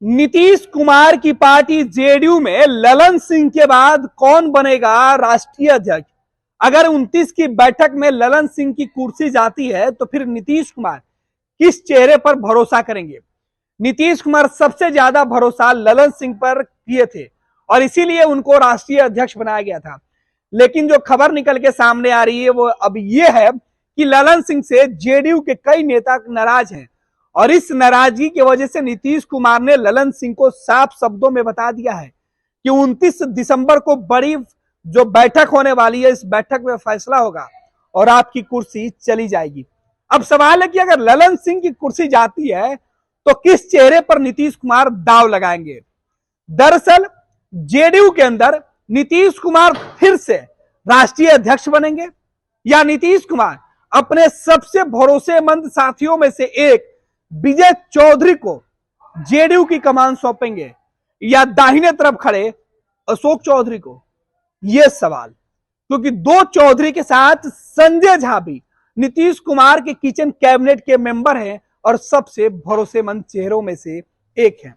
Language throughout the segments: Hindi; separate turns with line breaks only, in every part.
नीतीश कुमार की पार्टी जेडीयू में ललन सिंह के बाद कौन बनेगा राष्ट्रीय अध्यक्ष? अगर 29 की बैठक में ललन सिंह की कुर्सी जाती है तो फिर नीतीश कुमार किस चेहरे पर भरोसा करेंगे? नीतीश कुमार सबसे ज्यादा भरोसा ललन सिंह पर किए थे और इसीलिए उनको राष्ट्रीय अध्यक्ष बनाया गया था। लेकिन जो खबर निकल के सामने आ रही है वो अब ये है कि ललन सिंह से जेडीयू के कई नेता नाराज हैं और इस नाराजगी की वजह से नीतीश कुमार ने ललन सिंह को साफ शब्दों में बता दिया है कि 29 दिसंबर को बड़ी जो बैठक होने वाली है, इस बैठक में फैसला होगा और आपकी कुर्सी चली जाएगी। अब सवाल है कि अगर ललन सिंह की कुर्सी जाती है तो किस चेहरे पर नीतीश कुमार दांव लगाएंगे? दरअसल जेडीयू के अंदर नीतीश कुमार फिर से राष्ट्रीय अध्यक्ष बनेंगे या नीतीश कुमार अपने सबसे भरोसेमंद साथियों में से एक विजय चौधरी को जेडीयू की कमान सौंपेंगे या दाहिने तरफ खड़े अशोक चौधरी को? यह सवाल, क्योंकि दो चौधरी के साथ संजय झा भी नीतीश कुमार के किचन कैबिनेट के मेंबर हैं और सबसे भरोसेमंद चेहरों में से एक हैं।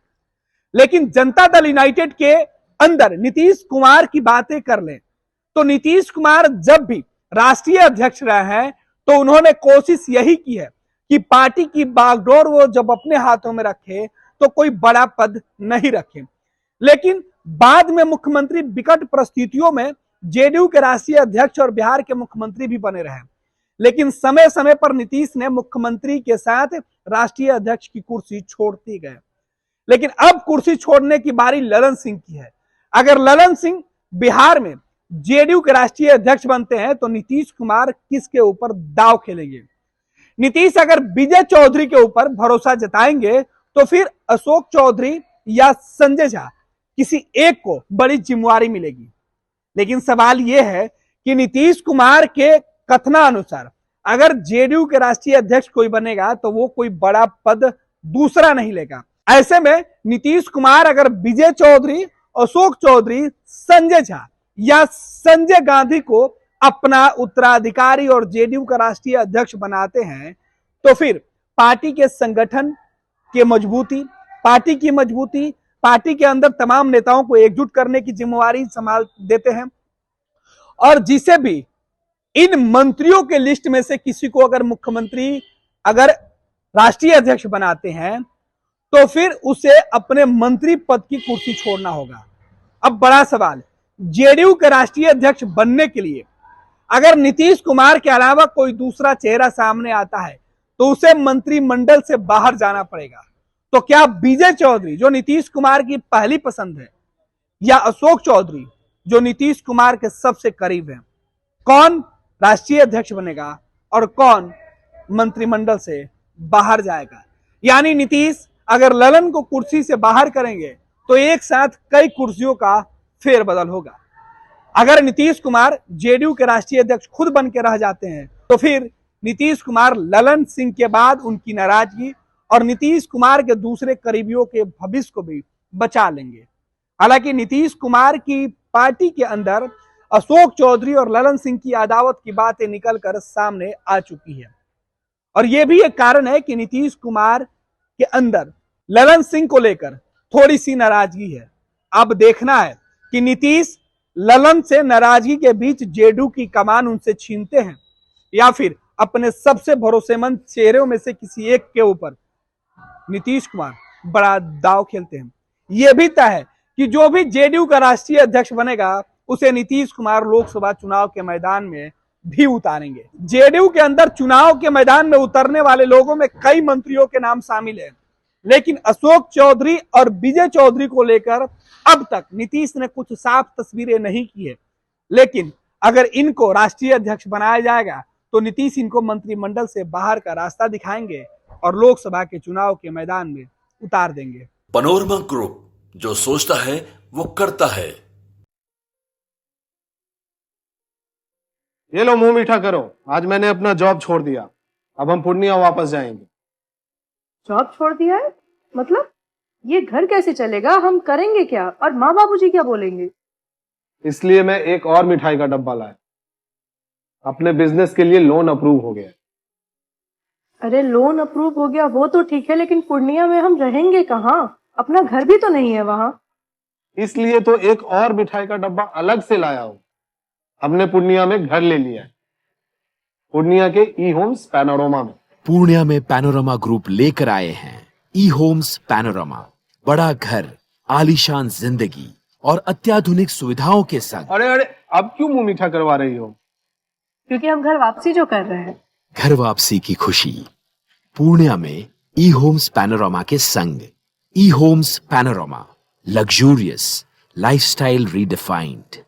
लेकिन जनता दल यूनाइटेड के अंदर नीतीश कुमार की बातें कर लें तो नीतीश कुमार जब भी राष्ट्रीय अध्यक्ष रहे हैं तो उन्होंने कोशिश यही की है कि पार्टी की बागडोर वो जब अपने हाथों में रखे तो कोई बड़ा पद नहीं रखे। लेकिन बाद में मुख्यमंत्री विकट परिस्थितियों में जेडीयू के राष्ट्रीय अध्यक्ष और बिहार के मुख्यमंत्री भी बने रहे। लेकिन समय समय पर नीतीश ने मुख्यमंत्री के साथ राष्ट्रीय अध्यक्ष की कुर्सी छोड़ती गए। लेकिन अब कुर्सी छोड़ने की बारी ललन सिंह की है। अगर ललन सिंह बिहार में जेडीयू के राष्ट्रीय अध्यक्ष बनते हैं तो नीतीश कुमार किसके ऊपर दांव खेलेंगे? नीतीश अगर विजय चौधरी के ऊपर भरोसा जताएंगे तो फिर अशोक चौधरी या संजय झा किसी एक को बड़ी जिम्मेवारी मिलेगी। लेकिन सवाल यह है कि नीतीश कुमार के कथनानुसार अगर जेडीयू के राष्ट्रीय अध्यक्ष कोई बनेगा तो वो कोई बड़ा पद दूसरा नहीं लेगा। ऐसे में नीतीश कुमार अगर विजय चौधरी, अशोक चौधरी, संजय झा या संजय गांधी को अपना उत्तराधिकारी और जेडीयू का राष्ट्रीय अध्यक्ष बनाते हैं तो फिर पार्टी के संगठन की मजबूती, पार्टी के अंदर तमाम नेताओं को एकजुट करने की जिम्मेवारी संभाल देते हैं और जिसे भी इन मंत्रियों के लिस्ट में से किसी को अगर मुख्यमंत्री अगर राष्ट्रीय अध्यक्ष बनाते हैं तो फिर उसे अपने मंत्री पद की कुर्सी छोड़ना होगा। अब बड़ा सवाल, जेडीयू के राष्ट्रीय अध्यक्ष बनने के लिए अगर नीतीश कुमार के अलावा कोई दूसरा चेहरा सामने आता है तो उसे मंत्रिमंडल से बाहर जाना पड़ेगा। तो क्या विजय चौधरी जो नीतीश कुमार की पहली पसंद है या अशोक चौधरी जो नीतीश कुमार के सबसे करीब है, कौन राष्ट्रीय अध्यक्ष बनेगा और कौन मंत्रिमंडल से बाहर जाएगा? यानी नीतीश अगर ललन को कुर्सी से बाहर करेंगे तो एक साथ कई कुर्सियों का फेरबदल होगा। अगर नीतीश कुमार जेडीयू के राष्ट्रीय अध्यक्ष खुद बन के रह जाते हैं तो फिर नीतीश कुमार ललन सिंह के बाद उनकी नाराजगी और नीतीश कुमार के दूसरे करीबियों के भविष्य को भी बचा लेंगे। हालांकि नीतीश कुमार की पार्टी के अंदर अशोक चौधरी और ललन सिंह की अदावत की बातें निकलकर सामने आ चुकी है और यह भी एक कारण है कि नीतीश कुमार के अंदर ललन सिंह को लेकर थोड़ी सी नाराजगी है। अब देखना है कि नीतीश ललन से नाराजगी के बीच जेडीयू की कमान उनसे छीनते हैं या फिर अपने सबसे भरोसेमंद चेहरों में से किसी एक के ऊपर नीतीश कुमार बड़ा दांव खेलते हैं। यह भी तय है कि जो भी जेडीयू का राष्ट्रीय अध्यक्ष बनेगा उसे नीतीश कुमार लोकसभा चुनाव के मैदान में भी उतारेंगे। जेडीयू के अंदर चुनाव के मैदान में उतरने वाले लोगों में कई मंत्रियों के नाम शामिल हैं, लेकिन अशोक चौधरी और विजय चौधरी को लेकर अब तक नीतीश ने कुछ साफ तस्वीरें नहीं की है। लेकिन अगर इनको राष्ट्रीय अध्यक्ष बनाया जाएगा तो नीतीश इनको मंत्रिमंडल से बाहर का रास्ता दिखाएंगे और लोकसभा के चुनाव के मैदान में उतार देंगे।
पैनोरमा ग्रुप, जो सोचता है वो करता है।
ये लो मुंह मीठा करो, आज मैंने अपना जॉब छोड़ दिया, अब हम पूर्णिया वापस जाएंगे।
जॉब छोड़ दिया है? मतलब ये घर कैसे चलेगा? हम करेंगे क्या और माँ बाबूजी क्या बोलेंगे?
इसलिए मैं एक और मिठाई का डब्बा लाया। अपने बिजनेस के लिए लोन अप्रूव हो गया।
अरे लोन अप्रूव हो गया वो तो ठीक है, लेकिन पूर्णिया में हम रहेंगे कहाँ अपना घर भी तो नहीं है वहां।
इसलिए तो एक और मिठाई का डब्बा अलग से लाया हूं। हमने पूर्णिया में घर ले लिया है, पूर्णिया के ई होम्स पैनोरमा में।
पूर्णिया में पैनोरमा ग्रुप लेकर आए हैं ई होम्स पैनोरमा। बड़ा घर, आलीशान जिंदगी और अत्याधुनिक सुविधाओं के संग।
अरे अरे, अब क्यों मुंह मीठा करवा रही हो?
क्योंकि हम घर वापसी जो कर रहे हैं।
घर वापसी की खुशी पूर्णिया में ई होम्स पैनोरमा के संग। E homes panorama, luxurious lifestyle redefined.